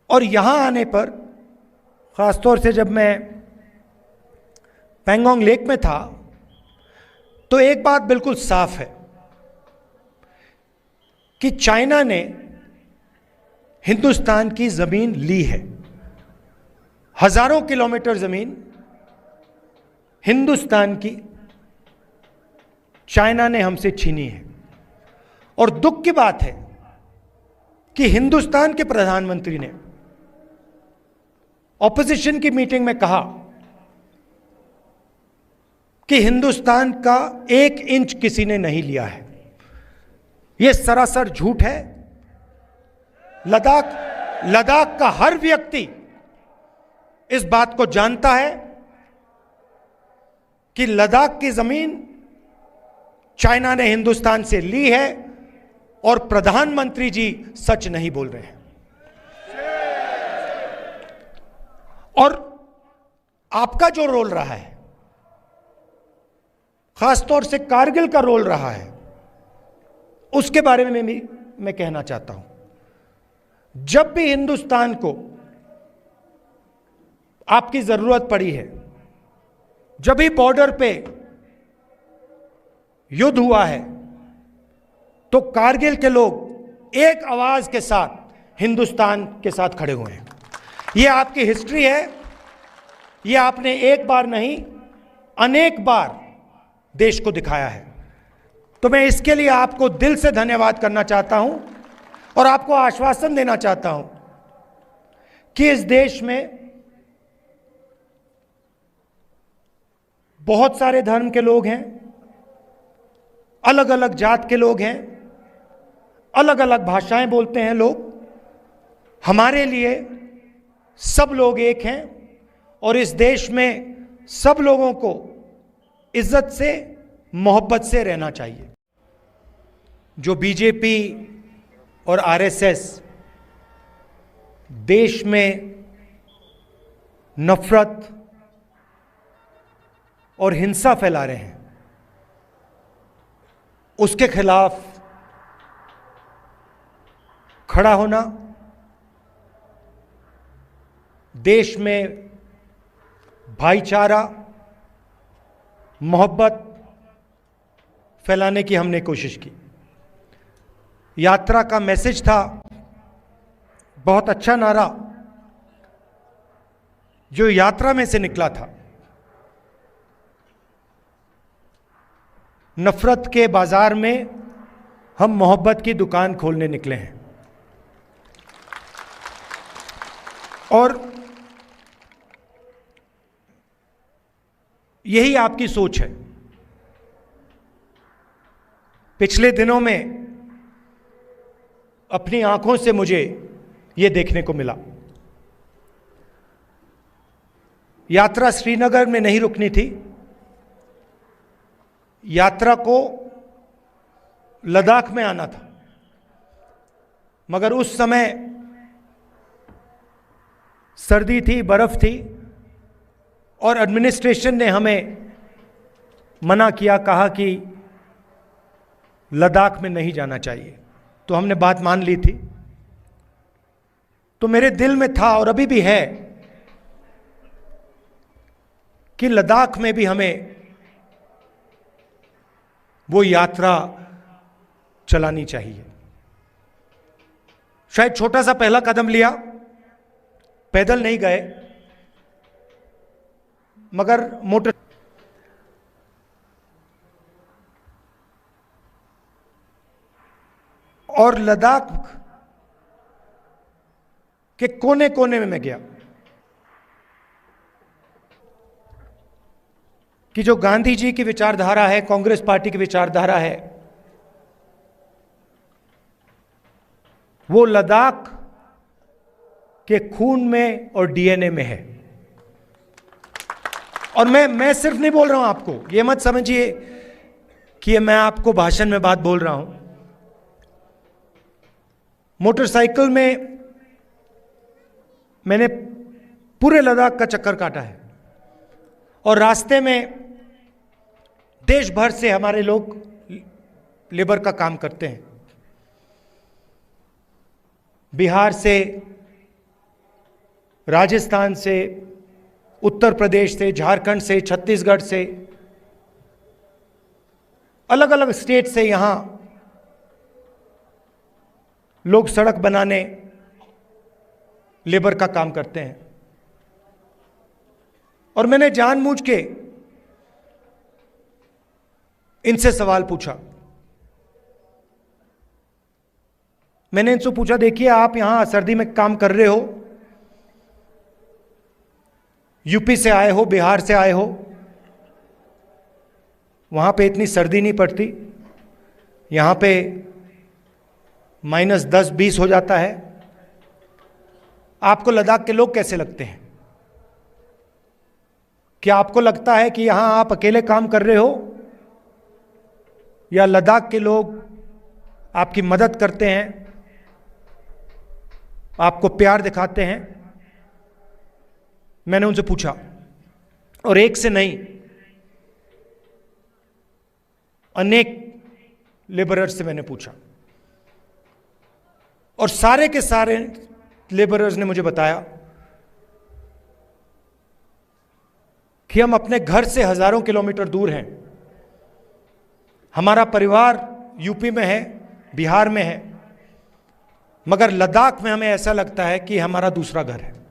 और यहां आने पर, खासतौर से जब मैं पैंगोंग लेक में था, तो एक बात बिल्कुल साफ है कि चाइना ने हिंदुस्तान की जमीन ली है। हजारों किलोमीटर जमीन हिंदुस्तान की चाइना ने हमसे छीनी है। और दुख की बात है कि हिंदुस्तान के प्रधानमंत्री ने ऑपोजिशन की मीटिंग में कहा कि हिंदुस्तान का 1 इंच किसी ने नहीं लिया है। यह सरासर झूठ है। लद्दाख का हर व्यक्ति इस बात को जानता है कि लद्दाख की जमीन चाइना ने हिंदुस्तान से ली है और प्रधानमंत्री जी सच नहीं बोल रहे हैं। और आपका जो रोल रहा है, खासतौर से कारगिल का रोल रहा है, उसके बारे में मैं कहना चाहता हूं। जब भी हिंदुस्तान को आपकी जरूरत पड़ी है, जब भी बॉर्डर पे युद्ध हुआ है, तो कारगिल के लोग एक आवाज के साथ हिंदुस्तान के साथ खड़े हुए हैं। यह आपकी हिस्ट्री है। यह आपने एक बार नहीं, अनेक बार देश को दिखाया है। तो मैं इसके लिए आपको दिल से धन्यवाद करना चाहता हूं और आपको आश्वासन देना चाहता हूं कि इस देश में बहुत सारे धर्म के लोग हैं, अलग अलग जात के लोग हैं, अलग अलग भाषाएं बोलते हैं लोग। हमारे लिए सब लोग एक हैं और इस देश में सब लोगों को इज्जत से, मोहब्बत से रहना चाहिए। जो बीजेपी और आरएसएस देश में नफरत और हिंसा फैला रहे हैं, उसके खिलाफ खड़ा होना, देश में भाईचारा, मोहब्बत फैलाने की हमने कोशिश की। यात्रा का मैसेज था, बहुत अच्छा नारा जो यात्रा में से निकला था। नफरत के बाजार में हम मोहब्बत की दुकान खोलने निकले हैं। और यही आपकी सोच है। पिछले दिनों में अपनी आंखों से मुझे यह देखने को मिला। यात्रा श्रीनगर में नहीं रुकनी थी, यात्रा को लद्दाख में आना था, मगर उस समय सर्दी थी, बर्फ थी और एडमिनिस्ट्रेशन ने हमें मना किया, कहा कि लद्दाख में नहीं जाना चाहिए। तो हमने बात मान ली थी। तो मेरे दिल में था और अभी भी है कि लद्दाख में भी हमें वो यात्रा चलानी चाहिए। शायद छोटा सा पहला कदम लिया, पैदल नहीं गए, मगर मोटर और लद्दाख के कोने कोने में मैं गया कि जो गांधी जी की विचारधारा है, कांग्रेस पार्टी की विचारधारा है, वो लद्दाख के खून में और डीएनए में है। और मैं सिर्फ नहीं बोल रहा हूं आपको, ये मत समझिए कि मैं आपको भाषण में बात बोल रहा हूं। मोटरसाइकिल में मैंने पूरे लद्दाख का चक्कर काटा है और रास्ते में देश भर से हमारे लोग लेबर का काम करते हैं। बिहार से, राजस्थान से, उत्तर प्रदेश से, झारखंड से, छत्तीसगढ़ से, अलग अलग स्टेट से यहां लोग सड़क बनाने, लेबर का काम करते हैं। और मैंने जानबूझ के इनसे सवाल पूछा। मैंने इनसे पूछा, देखिए आप यहां सर्दी में काम कर रहे हो, यूपी से आए हो, बिहार से आए हो, वहां पे इतनी सर्दी नहीं पड़ती, यहां पे -10-20 हो जाता है, आपको लद्दाख के लोग कैसे लगते हैं? क्या आपको लगता है कि यहां आप अकेले काम कर रहे हो, या लद्दाख के लोग आपकी मदद करते हैं, आपको प्यार दिखाते हैं? मैंने उनसे पूछा, और एक से नहीं, अनेक लेबरर्स से मैंने पूछा, और सारे के सारे लेबरर्स ने मुझे बताया कि हम अपने घर से हजारों किलोमीटर दूर हैं, हमारा परिवार यूपी में है, बिहार में है, मगर लद्दाख में हमें ऐसा लगता है कि हमारा दूसरा घर है।